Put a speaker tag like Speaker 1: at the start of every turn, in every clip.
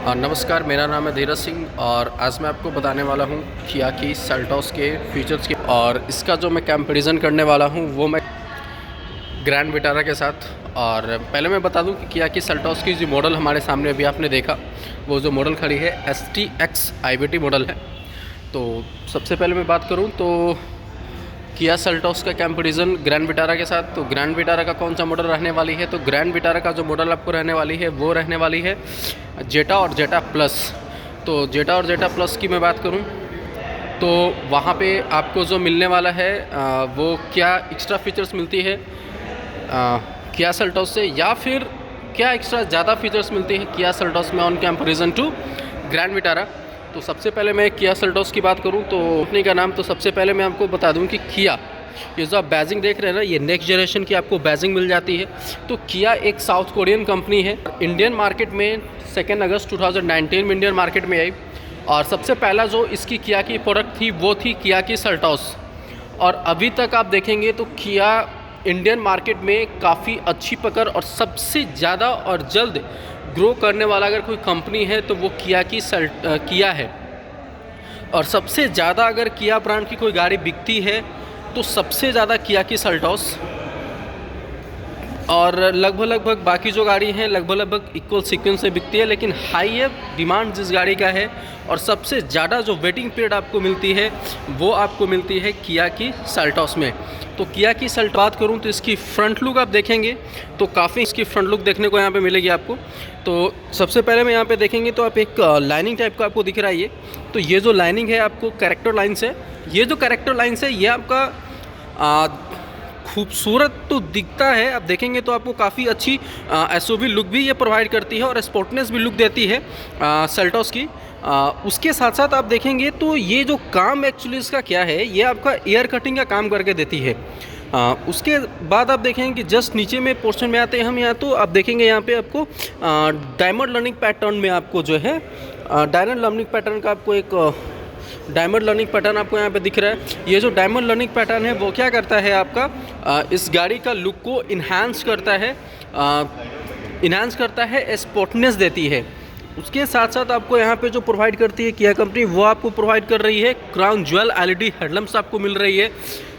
Speaker 1: नमस्कार, मेरा नाम है धीरज सिंह और आज मैं आपको बताने वाला हूँ किया की सेल्टॉस के फीचर्स के। और इसका जो मैं कंपैरिजन करने वाला हूँ वो मैं ग्रैंड विटारा के साथ। और पहले मैं बता दूं कि किया की सेल्टॉस की जो मॉडल हमारे सामने अभी आपने देखा, वो जो मॉडल खड़ी है STX IVT मॉडल है। तो सबसे पहले मैं बात करूं तो किया सेल्टॉस का कंपैरिजन ग्रैंड विटारा के साथ। तो ग्रैंड विटारा का कौन सा मॉडल रहने वाली है, तो ग्रैंड विटारा का जो मॉडल आपको रहने वाली है वो रहने वाली है जेटा और जेटा प्लस। तो जेटा और जेटा प्लस की मैं बात करूं तो वहाँ पे आपको जो मिलने वाला है वो क्या एक्स्ट्रा फीचर्स मिलती है किया सेल्टॉस से, या फिर क्या एक्स्ट्रा ज़्यादा फीचर्स मिलती है किया सेल्टॉस में on comparison to grand Vitara. तो सबसे पहले मैं किया सेल्टॉस की बात करूं तो कंपनी का नाम, तो सबसे पहले मैं आपको बता दूं कि किया, ये जो आप बैजिंग देख रहे हैं ना, ये नेक्स्ट जनरेशन की आपको बैजिंग मिल जाती है। तो किया एक साउथ कोरियन कंपनी है। इंडियन मार्केट में 2 अगस्त 2019 में इंडियन मार्केट में आई। और सबसे पहला जो इसकी किया की प्रोडक्ट थी वो थी किया की सेल्टॉस। और अभी तक आप देखेंगे तो किया इंडियन मार्केट में काफ़ी अच्छी पकड़ और सबसे ज़्यादा और जल्द ग्रो करने वाला अगर कोई कंपनी है तो वो किया है। और सबसे ज़्यादा अगर किया ब्रांड की कोई गाड़ी बिकती है तो सबसे ज़्यादा किया की सेल्टॉस, और लगभग बाकी जो गाड़ी हैं लगभग इक्वल सीक्वेंस से बिकती है। लेकिन हाई डिमांड जिस गाड़ी का है और सबसे ज़्यादा जो वेटिंग पीरियड आपको मिलती है वो आपको मिलती है किया की सेल्टॉस में। तो किया की सेल्टॉस बात करूं तो इसकी फ्रंट लुक आप देखेंगे तो काफ़ी इसकी फ्रंट लुक देखने को यहाँ पे मिलेगी आपको। तो सबसे पहले मैं यहाँ पे देखेंगे तो आप एक लाइनिंग टाइप का आपको दिख रहा है ये। तो ये जो लाइनिंग है आपको कैरेक्टर लाइन्स है, ये जो कैरेक्टर लाइन्स है ये आपका खूबसूरत तो दिखता है, आप देखेंगे तो आपको काफ़ी अच्छी SUV लुक भी ये प्रोवाइड करती है और स्पोर्टनेस भी लुक देती है सेल्टॉस की। उसके साथ साथ आप देखेंगे तो ये जो काम एक्चुअली इसका क्या है, ये आपका एयर कटिंग का काम करके देती है। उसके बाद आप देखेंगे कि जस्ट नीचे में पोर्शन में आते हैं हम यहाँ, तो आप देखेंगे यहाँ पे आपको डायमंड लर्निंग पैटर्न में आपको जो है डायमंड लर्निंग पैटर्न का आपको एक डायमंड लर्निंग पैटर्न आपको यहाँ पे दिख रहा है। ये जो डायमंड लर्निंग पैटर्न है वो क्या करता है, आपका इस गाड़ी का लुक को इन्हांस करता है, स्पोर्टनेस देती है। उसके साथ साथ आपको यहाँ पे जो प्रोवाइड करती है किया कंपनी, वो आपको प्रोवाइड कर रही है क्राउन ज्वेल LED हेडलैम्प्स आपको मिल रही है।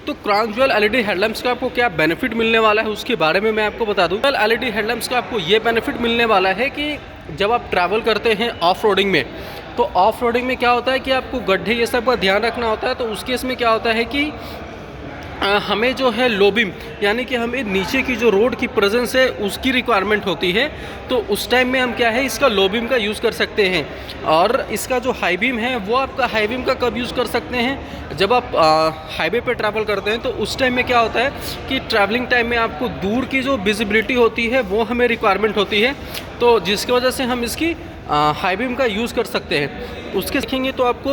Speaker 1: तो क्राउन ज्वेल LED हेडलैम्प्स का आपको क्या बेनिफिट मिलने वाला है उसके बारे में मैं आपको बता दूँ। LED हेडलैम्प्स का आपको ये बेनिफिट मिलने वाला है कि जब आप ट्रैवल करते हैं ऑफ रोडिंग में, तो ऑफ रोडिंग में क्या होता है कि आपको गड्ढे ये सब का ध्यान रखना होता है। तो उस केस में क्या होता है कि हमें जो है लो बीम, यानी कि हमें नीचे की जो रोड की प्रेजेंस है उसकी रिक्वायरमेंट होती है। तो उस टाइम में हम क्या है इसका लो बीम का यूज़ कर सकते हैं। और इसका जो हाई बीम है वो आपका हाई बीम का कब यूज़ कर सकते हैं, जब आप हाईवे पे ट्रैवल करते हैं। तो उस टाइम में क्या होता है कि ट्रैवलिंग टाइम में आपको दूर की जो विजिबिलिटी होती है वो हमें रिक्वायरमेंट होती है, तो जिसकी वजह से हम इसकी हाई बीम का यूज़ कर सकते हैं। उसके देखेंगे तो आपको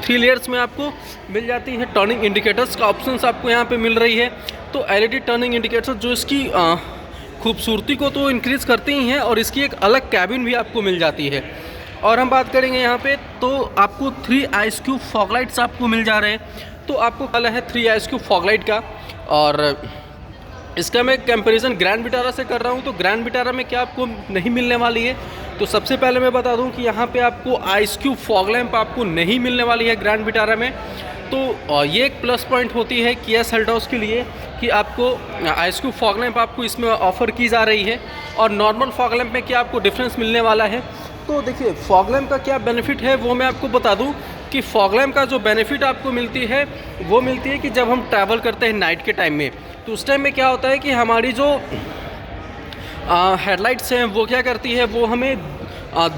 Speaker 1: 3 लेयर्स में आपको मिल जाती है टर्निंग इंडिकेटर्स का ऑप्शंस आपको यहाँ पे मिल रही है। तो LED टर्निंग इंडिकेटर जो इसकी खूबसूरती को तो इंक्रीज़ करते ही हैं, और इसकी एक अलग कैबिन भी आपको मिल जाती है। और हम बात करेंगे यहाँ पे तो आपको 3 आइस क्यूब फॉग लाइट्स आपको मिल जा रहे हैं। तो आपको कल है 3 आइस क्यूब फॉग लाइट का। और इसका मैं कंपैरिजन ग्रैंड विटारा से कर रहा हूँ। तो ग्रैंड विटारा में क्या आपको नहीं मिलने वाली है, तो सबसे पहले मैं बता दूं कि यहाँ पे आपको आइस क्यूब फॉग लैंप आपको नहीं मिलने वाली है ग्रैंड विटारा में। तो ये एक प्लस पॉइंट होती है किया सेल्टॉस के लिए कि आपको आइस क्यूब फॉग लैंप आपको इसमें ऑफ़र की जा रही है। और नॉर्मल फॉग लैंप में क्या आपको डिफरेंस मिलने वाला है, तो देखिए फॉग लैंप का क्या बेनिफिट है वो मैं आपको बता दूं कि फॉग लैंप का जो बेनिफिट आपको मिलती है वो मिलती है कि जब हम ट्रैवल करते हैं नाइट के टाइम में, तो उस टाइम में क्या होता है कि हमारी जो हेडलाइट्स हैं वो क्या करती है, वो हमें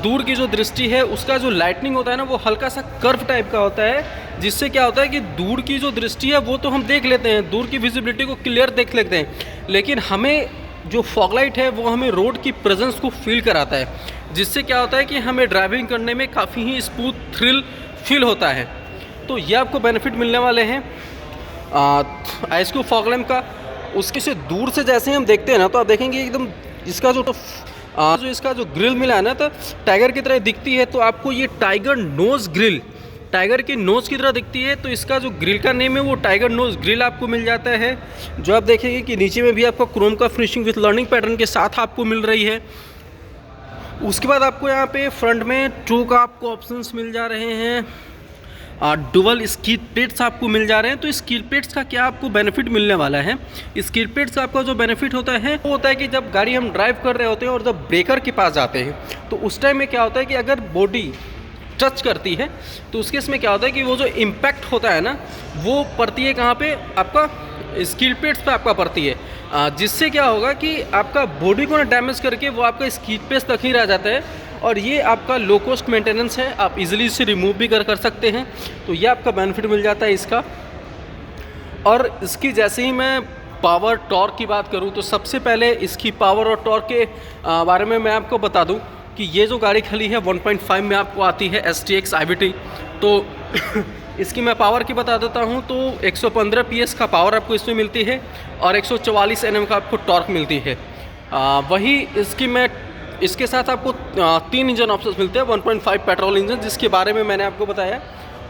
Speaker 1: दूर की जो दृष्टि है उसका जो लाइटनिंग होता है ना वो हल्का सा कर्व टाइप का होता है, जिससे क्या होता है कि दूर की जो दृष्टि है वो तो हम देख लेते हैं, दूर की विजिबिलिटी को क्लियर देख लेते हैं। लेकिन हमें जो फॉग लाइट है वो हमें रोड की प्रेजेंस को फील कराता है, जिससे क्या होता है कि हमें ड्राइविंग करने में काफ़ी ही स्मूथ थ्रिल फील होता है। तो ये आपको बेनिफिट मिलने वाले हैं आइस क्यूब फॉग लैंप का। उसके से दूर से जैसे हम देखते हैं ना, तो आप देखेंगे एकदम इसका जो इसका जो ग्रिल मिला है ना, तो टाइगर की तरह दिखती है। तो आपको ये टाइगर नोज़ ग्रिल, टाइगर की नोज़ की तरह दिखती है। तो इसका जो ग्रिल का नेम है वो टाइगर नोज़ ग्रिल आपको मिल जाता है, जो आप देखेंगे कि नीचे में भी आपको क्रोम का फिनिशिंग विथ लर्निंग पैटर्न के साथ आपको मिल रही है। उसके बाद आपको यहाँ पे फ्रंट में टू का आपको ऑप्शंस मिल जा रहे हैं, डुअल स्किड प्लेट्स आपको मिल जा रहे हैं। तो स्किड प्लेट्स का क्या आपको बेनिफिट मिलने वाला है? स्किड प्लेट्स का आपका जो बेनिफिट होता है वो होता है कि जब गाड़ी हम ड्राइव कर रहे होते हैं और जब ब्रेकर के पास जाते हैं तो उस टाइम में क्या होता है कि अगर बॉडी टच करती है तो उसके इसमें क्या होता है कि वो जो इम्पैक्ट होता है ना वो पड़ती है कहाँ पे? आपका स्किड प्लेट्स पे आपका पड़ती है, जिससे क्या होगा कि आपका बॉडी को ना डैमेज करके वो आपका स्किड प्लेट्स तक ही रह जाता है। और ये आपका लो कॉस्ट मेंटेनेंस है, आप इजीली इसे रिमूव भी कर सकते हैं। तो ये आपका बेनिफिट मिल जाता है इसका। और इसकी जैसे ही मैं पावर टॉर्क की बात करूं तो सबसे पहले इसकी पावर और टॉर्क के बारे में मैं आपको बता दूं कि ये जो गाड़ी खड़ी है 1.5 में आपको आती है STX IVT। तो इसकी मैं पावर की बता देता हूं तो 115 PS का पावर आपको इसमें मिलती है और 144 Nm का आपको टॉर्क मिलती है। वही इसके साथ आपको 3 इंजन ऑप्शंस मिलते हैं। 1.5 पेट्रोल इंजन जिसके बारे में मैंने आपको बताया,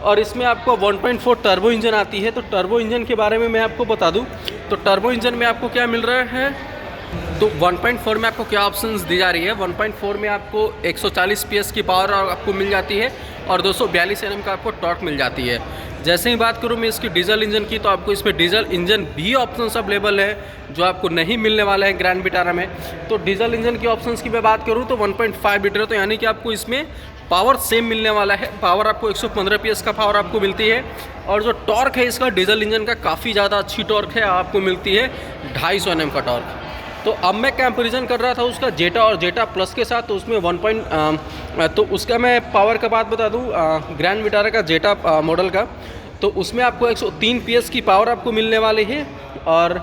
Speaker 1: और इसमें आपको 1.4 टर्बो इंजन आती है। तो टर्बो इंजन के बारे में मैं आपको बता दूं तो टर्बो इंजन में आपको क्या मिल रहा है? तो 1.4 में आपको क्या ऑप्शंस दी जा रही है? 1.4 में आपको 140 PS की पावर आपको मिल जाती है और 242 Nm का आपको टॉर्क मिल जाती है। जैसे ही बात करूँ मैं इसकी डीजल इंजन की तो आपको इसमें डीजल इंजन भी ऑप्शंस अवेलेबल है जो आपको नहीं मिलने वाला है ग्रैंड विटारा में। तो डीजल इंजन की ऑप्शंस की मैं बात करूँ तो 1.5 लीटर, तो यानी कि आपको इसमें पावर सेम मिलने वाला है। पावर आपको 115 PS का पावर आपको मिलती है और जो टॉर्क है इसका डीजल इंजन का काफ़ी ज़्यादा अच्छी टॉर्क है, आपको मिलती है 250 Nm का टॉर्क। तो अब मैं कंपैरिजन कर रहा था उसका जेटा और जेटा प्लस के साथ, तो उसमें तो उसका मैं पावर का बात बता दूं ग्रैंड विटारा का जेटा मॉडल का, तो उसमें आपको 103 PS की पावर आपको मिलने वाली है और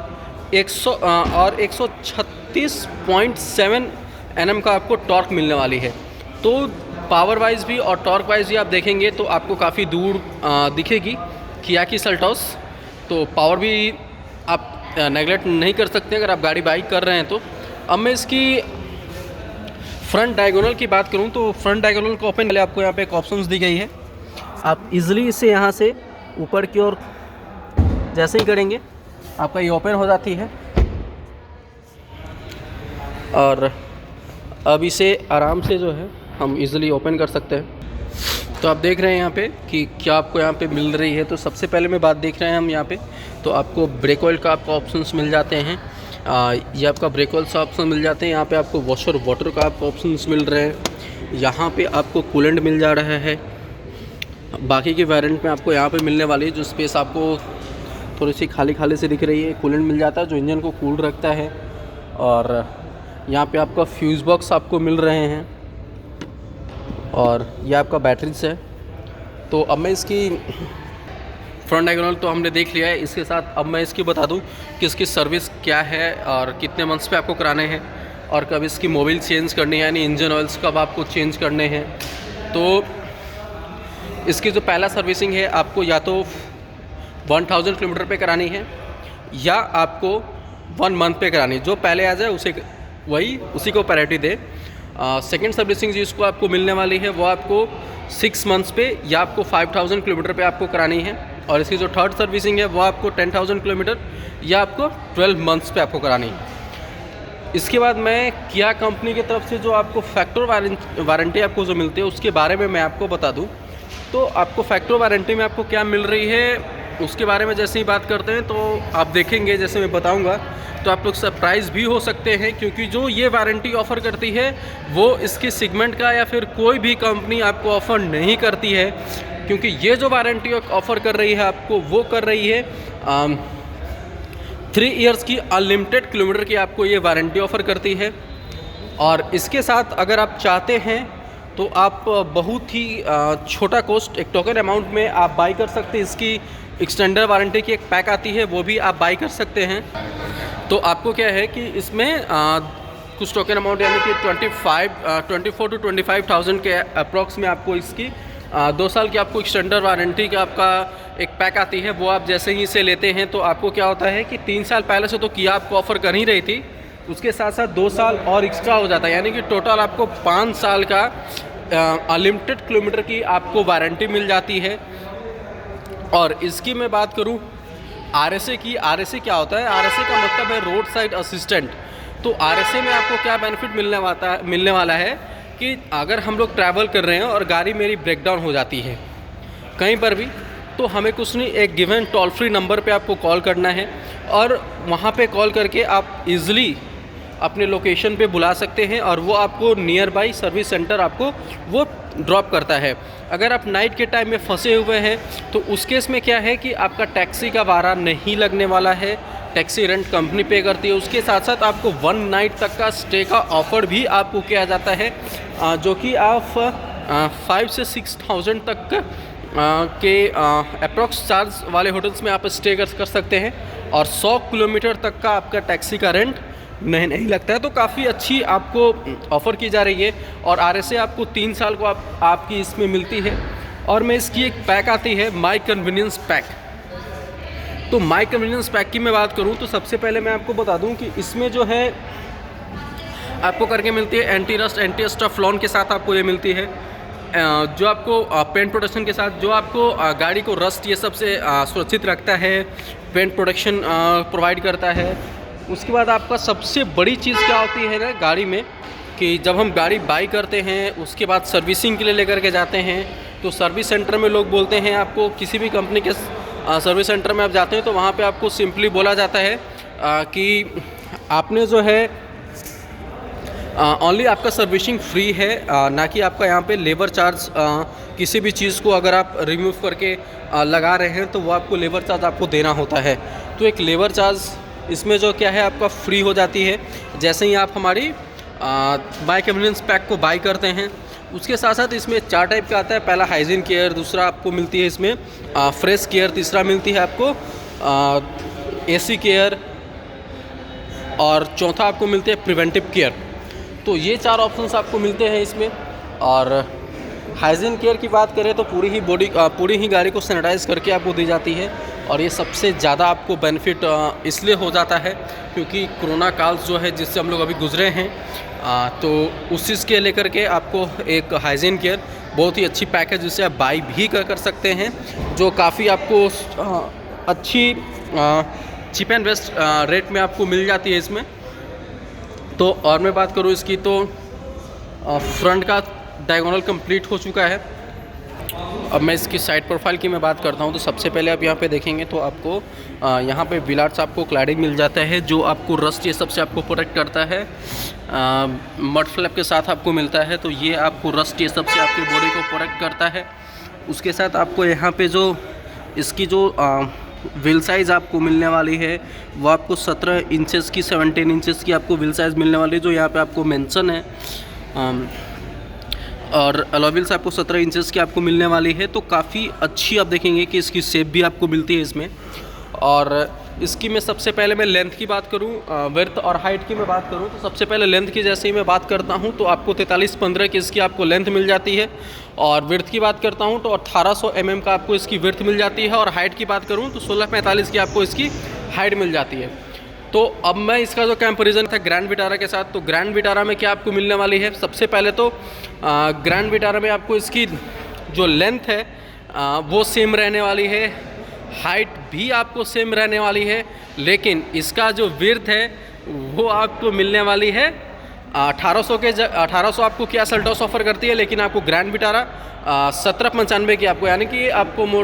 Speaker 1: 136.7 Nm का आपको टॉर्क मिलने वाली है। तो पावर वाइज भी और टॉर्क वाइज भी आप देखेंगे तो आपको काफ़ी दूर दिखेगी किया की सेल्टॉस। तो पावर भी आप नेगलेक्ट नहीं कर सकते अगर आप गाड़ी बाई कर रहे हैं तो। अब मैं इसकी फ्रंट डायगोनल की बात करूं तो फ्रंट डायगोनल को ओपन पहले आपको यहाँ पे एक ऑप्शंस दी गई है। आप इजीली इसे यहाँ से ऊपर की ओर जैसे ही करेंगे आपका ये ओपन हो जाती है और अब इसे आराम से जो है हम इजीली ओपन कर सकते हैं। तो आप देख रहे हैं यहाँ पे कि क्या आपको यहाँ पे मिल रही है। तो सबसे पहले मैं बात देख रहे हैं हम यहाँ पे, तो आपको ब्रेक ऑयल का आपको ऑप्शंस मिल जाते हैं। ये आपका ब्रेक ऑयल से ऑप्शन मिल जाते हैं। यहाँ पे आपको वॉशर वाटर का आपको ऑप्शंस मिल रहे हैं। यहाँ पे आपको कूलेंट मिल जा रहा है। बाकी के वेरिएंट में आपको यहाँ पे मिलने वाली है जो स्पेस आपको थोड़ी सी खाली खाली से दिख रही है, कूलेंट मिल जाता है जो इंजन को कूल रखता है। और यहाँ पे आपका फ्यूज़ बॉक्स आपको मिल रहे हैं और ये आपका बैटरीज है। तो अब मैं इसकी फ्रंट डायगोनल तो हमने देख लिया है, इसके साथ अब मैं इसकी बता दूं कि इसकी सर्विस क्या है और कितने मंथ्स पे आपको कराने हैं और कब इसकी मोबिल चेंज करनी है, यानी इंजन ऑयल्स कब आपको चेंज करने हैं। तो इसकी जो पहला सर्विसिंग है आपको या तो 1000 किलोमीटर पे करानी है या आपको 1 मंथ पे करानी है। जो पहले आ जाए उसी को प्रायोरिटी दे। सेकेंड सर्विसिंग जिसको आपको मिलने वाली है वो आपको 6 मंथ्स पे या आपको 5000 किलोमीटर पे आपको करानी है। और इसकी जो थर्ड सर्विसिंग है वो आपको 10,000 किलोमीटर या आपको 12 मंथ्स पे आपको करानी है। इसके बाद मैं किया कंपनी की तरफ से जो आपको फैक्ट्री वारंटी आपको जो मिलती है उसके बारे में मैं आपको बता दूं। तो आपको फैक्ट्री वारंटी में आपको क्या मिल रही है उसके बारे में जैसे ही बात करते हैं तो आप देखेंगे, जैसे मैं बताऊंगा तो आप लोग सरप्राइज़ भी हो सकते हैं, क्योंकि जो ये वारंटी ऑफ़र करती है वो इसके सेगमेंट का या फिर कोई भी कंपनी आपको ऑफ़र नहीं करती है। क्योंकि ये जो वारंटी ऑफ़र कर रही है आपको वो कर रही है 3 इयर्स की अनलिमिटेड किलोमीटर की आपको ये वारंटी ऑफ़र करती है। और इसके साथ अगर आप चाहते हैं तो आप बहुत ही छोटा कॉस्ट एक टोकन अमाउंट में आप बाई कर सकते हैं। इसकी एक्सटेंडर वारंटी की एक पैक आती है वो भी आप बाई कर सकते हैं। तो आपको क्या है कि इसमें कुछ टोकन अमाउंट यानी कि 24 to 25,000 के अप्रॉक्स में आपको इसकी 2 साल की आपको एक्सटेंडर वारंटी का आपका एक पैक आती है। वो आप जैसे ही इसे लेते हैं तो आपको क्या होता है कि 3 साल पहले से तो किया आपको ऑफ़र कर ही रही थी, उसके साथ साथ 2 साल और एक्स्ट्रा हो जाता है, यानी कि टोटल आपको 5 साल का अनलिमिटेड किलोमीटर की आपको वारंटी मिल जाती है। और इसकी मैं बात करूं RSA की, RSA क्या होता है? RSA का मतलब है रोड साइड असिस्टेंट। तो RSA में आपको क्या बेनिफिट मिलने वाला है कि अगर हम लोग ट्रैवल कर रहे हैं और गाड़ी मेरी ब्रेक डाउन हो जाती है कहीं पर भी, तो हमें कुछ नहीं, एक गिवन टोल फ्री नंबर पे आपको कॉल करना है और वहाँ पे कॉल करके आप इजीली अपने लोकेशन पे बुला सकते हैं और वो आपको नियर बाई सर्विस सेंटर आपको वो ड्रॉप करता है। अगर आप नाइट के टाइम में फंसे हुए हैं तो उस केस में क्या है कि आपका टैक्सी का भाड़ा नहीं लगने वाला है, टैक्सी रेंट कंपनी पे करती है। उसके साथ साथ आपको 1 नाइट तक का स्टे का ऑफ़र भी आपको किया जाता है, जो कि आप 5 से 6,000 तक के अप्रॉक्स चार्ज वाले होटल्स में आप स्टे कर सकते हैं और 100 किलोमीटर तक का आपका टैक्सी का रेंट नहीं लगता है। तो काफ़ी अच्छी आपको ऑफ़र की जा रही है और RSA आपको 3 साल को आपकी इसमें मिलती है। और मैं इसकी एक पैक आती है माई कन्वीनियंस पैक। तो माई कन्वीनियंस पैक की मैं बात करूं तो सबसे पहले मैं आपको बता दूं कि इसमें जो है आपको करके मिलती है एंटी रस्ट एंटी स्टफलॉन के साथ आपको ये मिलती है, जो आपको पेंट प्रोटेक्शन के साथ जो आपको गाड़ी को रस्ट ये सब से सुरक्षित रखता है, पेंट प्रोटेक्शन प्रोवाइड करता है। उसके बाद आपका सबसे बड़ी चीज़ क्या होती है ना गाड़ी में, कि जब हम गाड़ी बाई करते हैं उसके बाद सर्विसिंग के लिए लेकर के जाते हैं तो सर्विस सेंटर में लोग बोलते हैं, आपको किसी भी कंपनी के सर्विस सेंटर में आप जाते हैं तो वहाँ पे आपको सिंपली बोला जाता है कि आपने जो है ओनली आपका सर्विसिंग फ्री है, ना कि आपका यहाँ पे लेबर चार्ज किसी भी चीज़ को अगर आप रिमूव करके लगा रहे हैं तो वो आपको लेबर चार्ज आपको देना होता है। तो एक लेबर चार्ज इसमें जो क्या है आपका फ्री हो जाती है जैसे ही आप हमारी माई कन्वीनियंस पैक को बाई करते हैं। उसके साथ साथ इसमें 4 टाइप का आता है, पहला हाइजीन केयर, दूसरा आपको मिलती है इसमें फ्रेश केयर, तीसरा मिलती है आपको AC केयर और चौथा आपको मिलते हैं प्रिवेंटिव केयर। तो ये 4 ऑप्शंस आपको मिलते हैं इसमें। और हाइजीन केयर की बात करें तो पूरी ही गाड़ी को सैनिटाइज़ करके आपको दी जाती है और ये सबसे ज़्यादा आपको बेनिफिट इसलिए हो जाता है क्योंकि कोरोना काल जो है जिससे हम लोग अभी गुजरे हैं, तो उस चीज़ के लेकर के आपको एक हाइजीन केयर बहुत ही अच्छी पैक है जिससे आप बाई भी कर सकते हैं, जो काफ़ी आपको अच्छी चीप एंड बेस्ट रेट में आपको मिल जाती है इसमें। तो और मैं बात करूँ इसकी तो फ्रंट का डायगोनल कंप्लीट हो चुका है। अब मैं इसकी साइड प्रोफाइल की मैं बात करता हूं तो सबसे पहले आप यहाँ पे देखेंगे तो आपको यहाँ पे विलार्ड्स आपको क्लैडिंग मिल जाता है जो आपको रस्ट ये सबसे आपको प्रोटेक्ट करता है। मड फ्लैप के साथ आपको मिलता है तो ये आपको रस्ट ये सबसे आपकी बॉडी को प्रोटेक्ट करता है। उसके साथ आपको यहाँ पे जो इसकी जो व्हील साइज़ आपको मिलने वाली है वो आपको 17 इंचेस की 17 इंचेस की आपको व्हील साइज़ मिलने वाली है, जो यहाँ पे आपको मेंशन है। और अलॉय व्हील्स आपको 17 इंचेस की आपको मिलने वाली है। तो काफ़ी अच्छी आप देखेंगे कि इसकी शेप भी आपको मिलती है इसमें। और इसकी मैं सबसे पहले मैं लेंथ की बात करूं, विड्थ और हाइट की मैं बात करूं तो सबसे पहले लेंथ की जैसे ही मैं बात करता हूं तो आपको 43-15 की इसकी आपको लेंथ मिल जाती है। और विड्थ की बात करता हूं तो 1800 mm का आपको इसकी विड्थ मिल जाती है। और हाइट की बात करूं तो 1645 की आपको इसकी हाइट मिल जाती है। तो अब मैं इसका जो कंपैरिजन था ग्रैंड विटारा के साथ, तो ग्रैंड विटारा में क्या आपको मिलने वाली है, सबसे पहले तो ग्रैंड विटारा में आपको इसकी जो लेंथ है वो सेम रहने वाली है, हाइट भी आपको सेम रहने वाली है, लेकिन इसका जो विड्थ है वो आपको मिलने वाली है 1800 आपको क्या सेल्टॉस ऑफर करती है, लेकिन आपको ग्रैंड विटारा 1795 की आपको, यानी कि आपको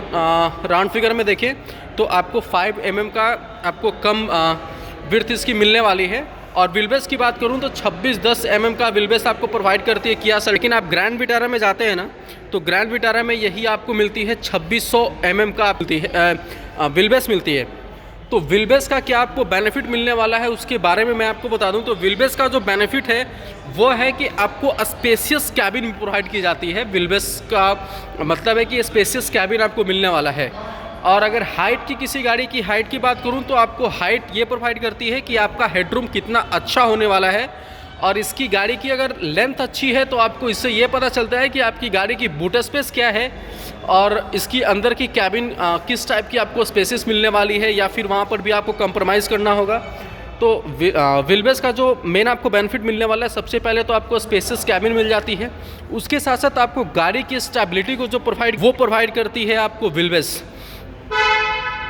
Speaker 1: राउंड फिगर में देखें तो आपको 5 mm का आपको कम विड्थ इसकी मिलने वाली है। और व्हीलबेस की बात करूं तो 26-10 mm का व्हीलबेस आपको प्रोवाइड करती है किया सर। लेकिन आप ग्रैंड विटारा में जाते हैं ना तो ग्रैंड विटारा में यही आपको मिलती है 2600 mm का मिलती है व्हीलबेस मिलती है। तो व्हीलबेस का क्या आपको बेनिफिट मिलने वाला है उसके बारे में मैं आपको बता दूं। तो व्हीलबेस का जो बेनिफिट है वो है कि आपको स्पेशियस कैबिन प्रोवाइड की जाती है। व्हीलबेस का मतलब है कि स्पेशियस कैबिन आपको मिलने वाला है। और अगर हाइट की किसी गाड़ी की हाइट की बात करूं तो आपको हाइट ये प्रोवाइड करती है कि आपका हेडरूम कितना अच्छा होने वाला है। और इसकी गाड़ी की अगर लेंथ अच्छी है तो आपको इससे ये पता चलता है कि आपकी गाड़ी की बूट स्पेस क्या है और इसकी अंदर की कैबिन किस टाइप की आपको स्पेसेस मिलने वाली है, या फिर वहाँ पर भी आपको कंप्रोमाइज़ करना होगा। तो व्हीलबेस का जो मेन आपको बेनिफिट मिलने वाला है, सबसे पहले तो आपको स्पेसियस कैबिन मिल जाती है। उसके साथ साथ आपको गाड़ी की स्टेबिलिटी को जो प्रोवाइड करती है आपको व्हीलबेस।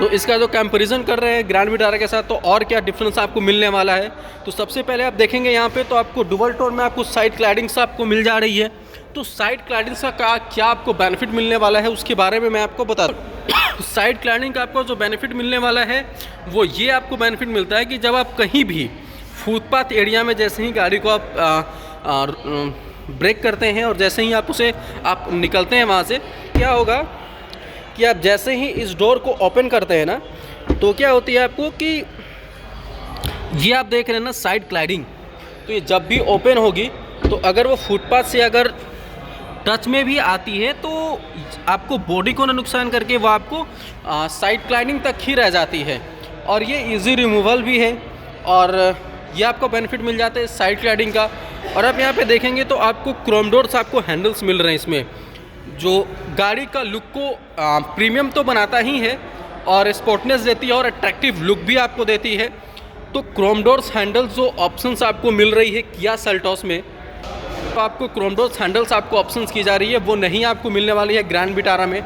Speaker 1: तो इसका जो कंपैरिजन कर रहे हैं ग्रैंड विटारा के साथ, तो और क्या डिफरेंस आपको मिलने वाला है। तो सबसे पहले आप देखेंगे यहाँ पे तो आपको डुअल टोन में आपको साइड क्लैडिंग्स आपको मिल जा रही है। तो साइड क्लैडिंग्स का क्या आपको बेनिफिट मिलने वाला है उसके बारे में मैं आपको बता दूँ। साइड क्लैडिंग का आपको जो बेनिफिट मिलने वाला है वो ये आपको बेनिफिट मिलता है कि जब आप कहीं भी फुटपाथ एरिया में जैसे ही गाड़ी को आप ब्रेक करते हैं और जैसे ही आप निकलते हैं वहाँ से, क्या होगा कि आप जैसे ही इस डोर को ओपन करते हैं ना, तो क्या होती है आपको कि ये आप देख रहे हैं ना साइड क्लैडिंग, तो ये जब भी ओपन होगी तो अगर वो फुटपाथ से अगर टच में भी आती है तो आपको बॉडी को ना नुकसान करके वो आपको साइड क्लैडिंग तक ही रह जाती है। और ये इजी रिमूवल भी है और ये आपको बेनिफिट मिल जाता है साइड क्लैडिंग का। और आप यहाँ पे देखेंगे तो आपको क्रोम डोर्स आपको हैंडल्स मिल रहे हैं इसमें, जो गाड़ी का लुक को प्रीमियम तो बनाता ही है और स्पोर्टनेस देती है और अट्रैक्टिव लुक भी आपको देती है। तो क्रोम डोर्स हैंडल्स जो ऑप्शंस आपको मिल रही है किया सेल्टोस में, तो आपको क्रोम डोर्स हैंडल्स आपको ऑप्शंस की जा रही है, वो नहीं आपको मिलने वाली है ग्रैंड विटारा में।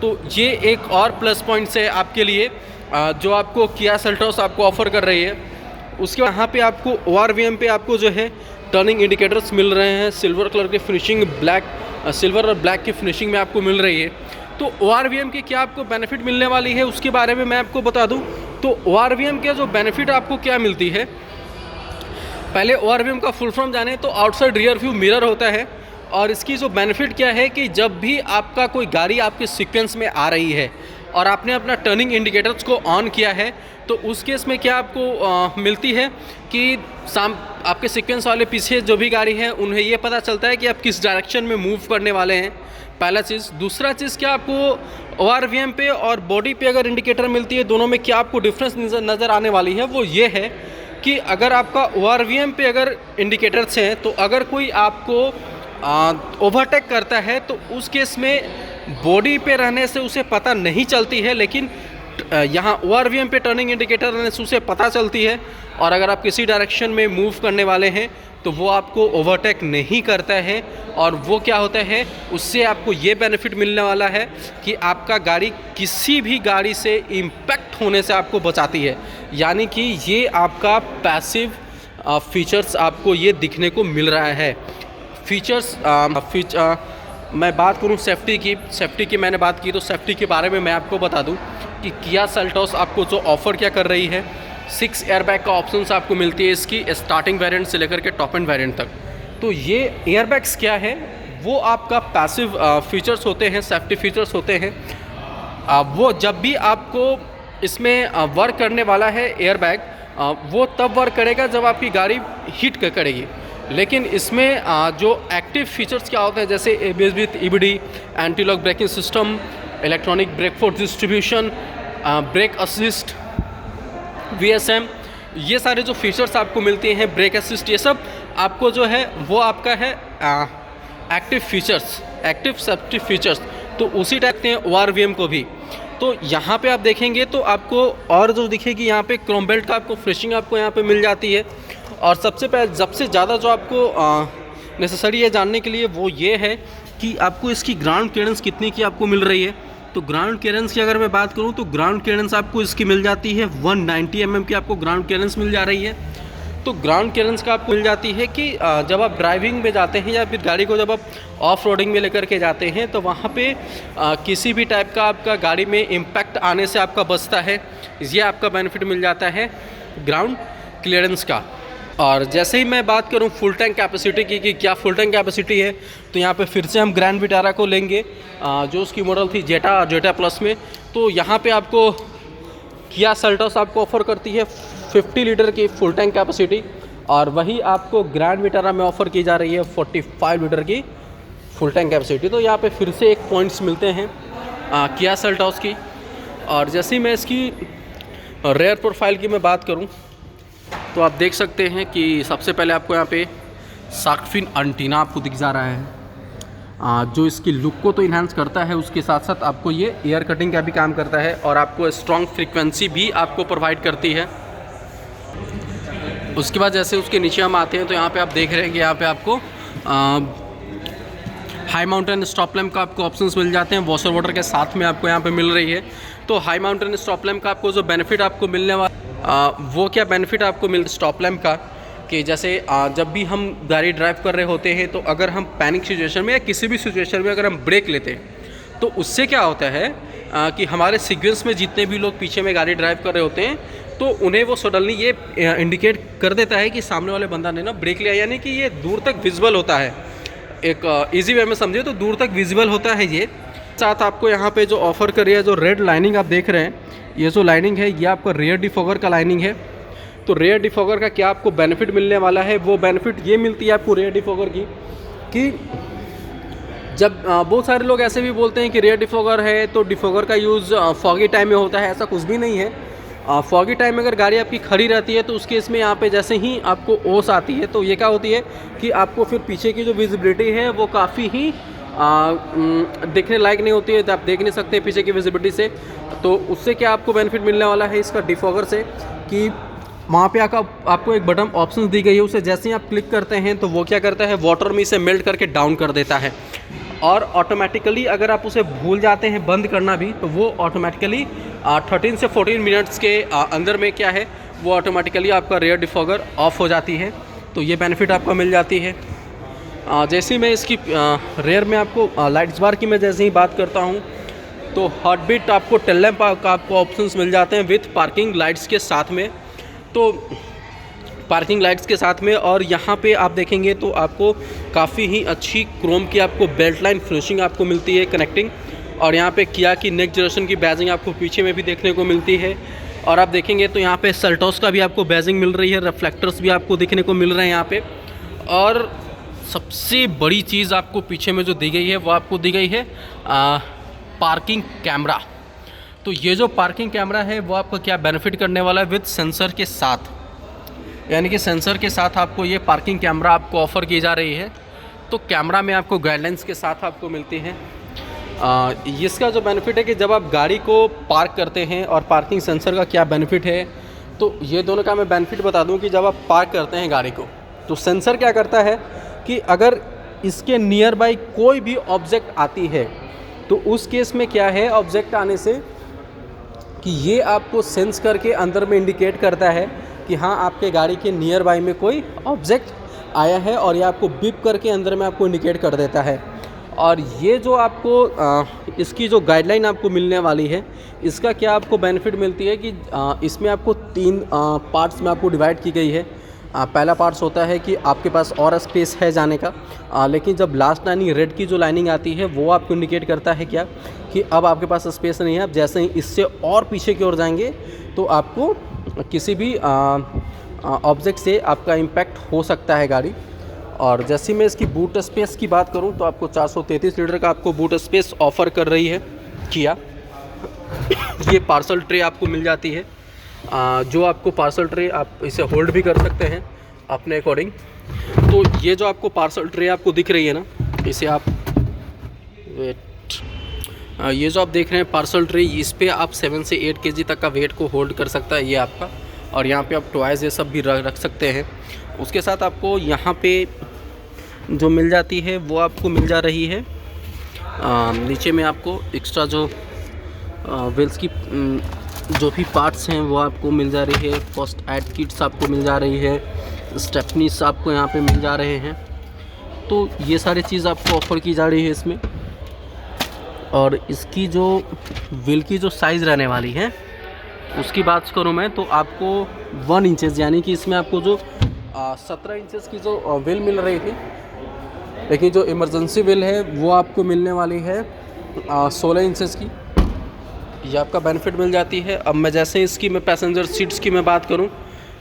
Speaker 1: तो ये एक और प्लस पॉइंट्स है आपके लिए जो आपको किया सेल्टोस आपको ऑफ़र कर रही है। उसके यहाँ पे आपको ORVM पे आपको जो है टर्निंग इंडिकेटर्स मिल रहे हैं, सिल्वर कलर के फिनिशिंग, सिल्वर और ब्लैक की फिनिशिंग में आपको मिल रही है। तो ORVM की क्या आपको बेनिफिट मिलने वाली है उसके बारे में मैं आपको बता दूं। तो ORVM के जो बेनिफिट आपको क्या मिलती है, पहले ORVM का फुल फॉर्म जाने तो आउटसाइड रियर व्यू मिरर होता है। और इसकी जो बेनिफिट क्या है कि जब भी आपका कोई गाड़ी आपके सीक्वेंस में आ रही है और आपने अपना टर्निंग इंडिकेटर्स को ऑन किया है, तो उस केस में क्या आपको मिलती है कि आपके सीक्वेंस वाले पीछे जो भी गाड़ी है उन्हें ये पता चलता है कि आप किस डायरेक्शन में मूव करने वाले हैं, पहला चीज़। दूसरा चीज़ क्या आपको ORVM पे और बॉडी पे अगर इंडिकेटर मिलती है, दोनों में क्या आपको डिफरेंस नज़र आने वाली है, वो ये है कि अगर आपका ORVM पे अगर इंडिकेटर्स हैं तो अगर कोई आपको ओवरटेक करता है तो उस केस में बॉडी पे रहने से उसे पता नहीं चलती है, लेकिन यहाँ ORVM पे टर्निंग इंडिकेटर रहने से उसे पता चलती है। और अगर आप किसी डायरेक्शन में मूव करने वाले हैं तो वो आपको ओवरटेक नहीं करता है। और वो क्या होता है, उससे आपको ये बेनिफिट मिलने वाला है कि आपका गाड़ी किसी भी गाड़ी से इम्पैक्ट होने से आपको बचाती है। यानी कि ये आपका पैसिव फीचर्स आपको ये दिखने को मिल रहा है। फीचर्स मैं बात करूं सेफ्टी की मैंने बात की, तो सेफ्टी के बारे में मैं आपको बता दूं कि किया सेल्टोस आपको जो ऑफ़र क्या कर रही है, 6 एयरबैग का ऑप्शंस आपको मिलती है इसकी स्टार्टिंग वेरिएंट से लेकर के टॉप एंड वेरिएंट तक। तो ये एयरबैग्स क्या है, वो आपका पैसिव फीचर्स होते हैं, सेफ्टी फीचर्स होते हैं। वो जब भी आपको इसमें वर्क करने वाला है एयरबैग, वो तब वर्क करेगा जब आपकी गाड़ी हिट करेगी। लेकिन इसमें जो एक्टिव फीचर्स क्या होते हैं, जैसे ABS with EBD, anti lock braking system, electronic brake force distribution, brake assist, VSM, ये सारे जो फीचर्स आपको मिलते हैं, ब्रेक असिस्ट, ये सब आपको जो है वो आपका है active features, active safety features. तो उसी टाइप के ORVM को भी। तो यहाँ पे आप देखेंगे तो आपको और जो दिखेगी यहाँ पे क्रोम बेल्ट का आपको फिनिशिंग आपको यहाँ पे मिल जाती है। और सबसे ज़्यादा जो आपको नेसेसरी है जानने के लिए वो ये है कि आपको इसकी ग्राउंड क्लियरेंस कितनी की आपको मिल रही है। तो ग्राउंड क्लियरेंस की अगर मैं बात करूं तो ग्राउंड क्लियरेंस आपको इसकी मिल जाती है 190 mm की आपको ग्राउंड क्लियरेंस मिल जा रही है। तो ग्राउंड क्लियरेंस का आपको मिल जाती है कि जब आप ड्राइविंग में जाते हैं या फिर गाड़ी को जब आप ऑफ रोडिंग में लेकर के जाते हैं तो वहाँ पे किसी भी टाइप का आपका गाड़ी में इम्पैक्ट आने से आपका बचता है। ये आपका बेनिफिट मिल जाता है ग्राउंड क्लियरेंस का। और जैसे ही मैं बात करूं फुल टैंक कैपेसिटी की कि क्या फुल टैंक कैपेसिटी है, तो यहाँ पे फिर से हम ग्रैंड विटारा को लेंगे जो उसकी मॉडल थी जेटा प्लस में। तो यहाँ पे आपको किया सेल्टोस आपको ऑफ़र करती है 50 लीटर की फुल टैंक कैपेसिटी, और वही आपको ग्रैंड विटारा में ऑफ़र की जा रही है 45 लीटर की फुल टैंक कैपेसिटी। तो यहाँ पे फिर से एक पॉइंट्स मिलते हैं किया सेल्टोस की। और जैसे ही मैं इसकी रेयर प्रोफाइल की मैं बात करूँ तो आप देख सकते हैं कि सबसे पहले आपको यहाँ पे शार्क फिन एंटीना आपको दिख जा रहा है जो इसकी लुक को तो इन्हांस करता है, उसके साथ साथ आपको ये एयर कटिंग का भी काम करता है और आपको स्ट्रॉन्ग फ्रीक्वेंसी भी आपको प्रोवाइड करती है। उसके बाद जैसे उसके नीचे हम आते हैं तो यहाँ पे आप देख रहे हैं कि यहाँ पे आपको हाई माउंटेन स्टॉप लैम्प का आपको ऑप्शंस मिल जाते हैं, वॉशर वाटर के साथ में आपको यहाँ पे मिल रही है। तो हाई माउंटेन स्टॉप लैम्प का आपको जो बेनिफिट आपको मिलने वाला वो क्या बेनिफिट आपको मिल स्टॉप लैम्प का कि जैसे जब भी हम गाड़ी ड्राइव कर रहे होते हैं तो अगर हम पैनिक सिचुएशन में या किसी भी सिचुएशन में अगर हम ब्रेक लेते हैं तो उससे क्या होता है कि हमारे सीक्वेंस में जितने भी लोग पीछे में गाड़ी ड्राइव कर रहे होते हैं तो उन्हें वो सडनली ये इंडिकेट कर देता है कि सामने वाले बंदा ने ना ब्रेक लिया, यानी कि ये दूर तक विजिबल होता है। एक इजी वे में समझिए तो दूर तक विजिबल होता है। ये साथ आपको यहाँ पे जो ऑफ़र कर रही है, जो रेड लाइनिंग आप देख रहे हैं, ये जो लाइनिंग है ये आपका रेयर डिफॉगर का लाइनिंग है। तो रेयर डिफॉगर का क्या आपको बेनिफिट मिलने वाला है, वो बेनिफिट ये मिलती है आपको रेयर डिफॉगर की कि जब बहुत सारे लोग ऐसे भी बोलते हैं कि रेयर डिफॉगर है तो डिफॉगर का यूज़ फॉगी टाइम में होता है, ऐसा कुछ भी नहीं है। फॉगी टाइम में अगर गाड़ी आपकी खड़ी रहती है तो उस केस में यहाँ पे जैसे ही आपको ओस आती है तो ये क्या होती है कि आपको फिर पीछे की जो विजिबिलिटी है वो काफ़ी ही देखने लायक नहीं होती है, तो आप देख नहीं सकते पीछे की विजिबिलिटी से। तो उससे क्या आपको बेनिफिट मिलने वाला है इसका डिफॉगर से कि वहाँ पे आपको एक बटन ऑप्शन दी गई है, उसे जैसे ही आप क्लिक करते हैं तो वो क्या करता है, वाटर में इसे मेल्ट करके डाउन कर देता है। और ऑटोमेटिकली अगर आप उसे भूल जाते हैं बंद करना भी तो वो ऑटोमेटिकली 13 से 14 मिनट्स के अंदर में क्या है वो ऑटोमेटिकली आपका रेयर डिफॉगर ऑफ हो जाती है। तो ये बेनिफिट आपको मिल जाती है। जैसे मैं इसकी रेयर में आपको लाइट्स बार की मैं जैसे ही बात करता हूँ तो हार्ट बीट आपको टेल लैम्प का आपको ऑप्शंस मिल जाते हैं विथ पार्किंग लाइट्स के साथ में। तो पार्किंग लाइट्स के साथ में और यहाँ पे आप देखेंगे तो आपको काफ़ी ही अच्छी क्रोम की आपको बेल्ट लाइन फिनिशिंग आपको मिलती है कनेक्टिंग। और यहाँ पे किया की नेक्स्ट जनरेशन की बैजिंग आपको पीछे में भी देखने को मिलती है। और आप देखेंगे तो यहाँ पे सेल्टोस का भी आपको बैजिंग मिल रही है, रिफ्लेक्टर्स भी आपको देखने को मिल रहे हैं यहाँ पे। और सबसे बड़ी चीज़ आपको पीछे में जो दी गई है वो आपको दी गई है पार्किंग कैमरा। तो ये जो पार्किंग कैमरा है वो आपको क्या बेनिफिट करने वाला है विद सेंसर के साथ, यानी कि सेंसर के साथ आपको ये पार्किंग कैमरा आपको ऑफ़र की जा रही है। तो कैमरा में आपको गाइडलाइंस के साथ आपको मिलती है। इसका जो बेनिफिट है कि जब आप गाड़ी को पार्क करते हैं और पार्किंग सेंसर का क्या बेनिफिट है, तो ये दोनों का मैं बेनिफिट बता दूं कि जब आप पार्क करते हैं गाड़ी को तो सेंसर क्या करता है कि अगर इसके नियर बाई कोई भी ऑब्जेक्ट आती है तो उस केस में क्या है, ऑब्जेक्ट आने से कि ये आपको सेंस करके अंदर में इंडिकेट करता है कि हाँ आपके गाड़ी के नियर बाई में कोई ऑब्जेक्ट आया है और ये आपको बिप करके अंदर में आपको इंडिकेट कर देता है। और ये जो आपको इसकी जो गाइडलाइन आपको मिलने वाली है, इसका क्या आपको बेनिफिट मिलती है कि इसमें आपको 3 पार्ट्स में आपको डिवाइड की गई है। पहला पार्ट्स होता है कि आपके पास और स्पेस है जाने का, लेकिन जब लास्ट लाइनिंग रेड की जो लाइनिंग आती है वो आपको इंडिकेट करता है क्या कि अब आपके पास स्पेस नहीं है। अब जैसे ही इससे और पीछे की ओर जाएंगे तो आपको किसी भी ऑब्जेक्ट से आपका इम्पैक्ट हो सकता है गाड़ी। और जैसे मैं इसकी बूट स्पेस की बात करूं तो आपको 433 लीटर का आपको बूट स्पेस ऑफ़र कर रही है किया। ये पार्सल ट्रे आपको मिल जाती है, जो आपको पार्सल ट्रे आप इसे होल्ड भी कर सकते हैं अपने अकॉर्डिंग। तो ये जो आपको पार्सल ट्रे आपको दिख रही है ना, इसे आप ये जो आप देख रहे हैं पार्सल ट्रे, इस पे आप 7 से 8 केजी तक का वेट को होल्ड कर सकता है ये आपका। और यहाँ पे आप टॉयज़ ये सब भी रख सकते हैं। उसके साथ आपको यहाँ पे जो मिल जाती है वो आपको मिल जा रही है नीचे में आपको एक्स्ट्रा जो व्हील्स की जो भी पार्ट्स हैं वो आपको मिल जा रही है। फर्स्ट एड किट्स आपको मिल जा रही है, स्टेपनीस आपको यहाँ पे मिल जा रहे हैं। तो ये सारी चीज़ आपको ऑफ़र की जा रही है इसमें। और इसकी जो व्हील की जो साइज़ रहने वाली है उसकी बात करूँ मैं तो आपको 1 इंचेस, यानी कि इसमें आपको जो 17 इंचेस की जो व्हील मिल रही थी, लेकिन जो इमरजेंसी व्हील है वो आपको मिलने वाली है 16 इंचेस की। ये आपका बेनिफिट मिल जाती है। अब मैं जैसे इसकी मैं पैसेंजर सीट्स की मैं बात करूं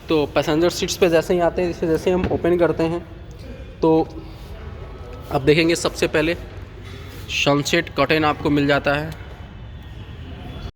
Speaker 1: तो पैसेंजर सीट्स पे जैसे ही आते हैं, इसे जैसे हम ओपन करते हैं तो अब देखेंगे सबसे पहले सनसेट कर्टेन आपको मिल जाता है।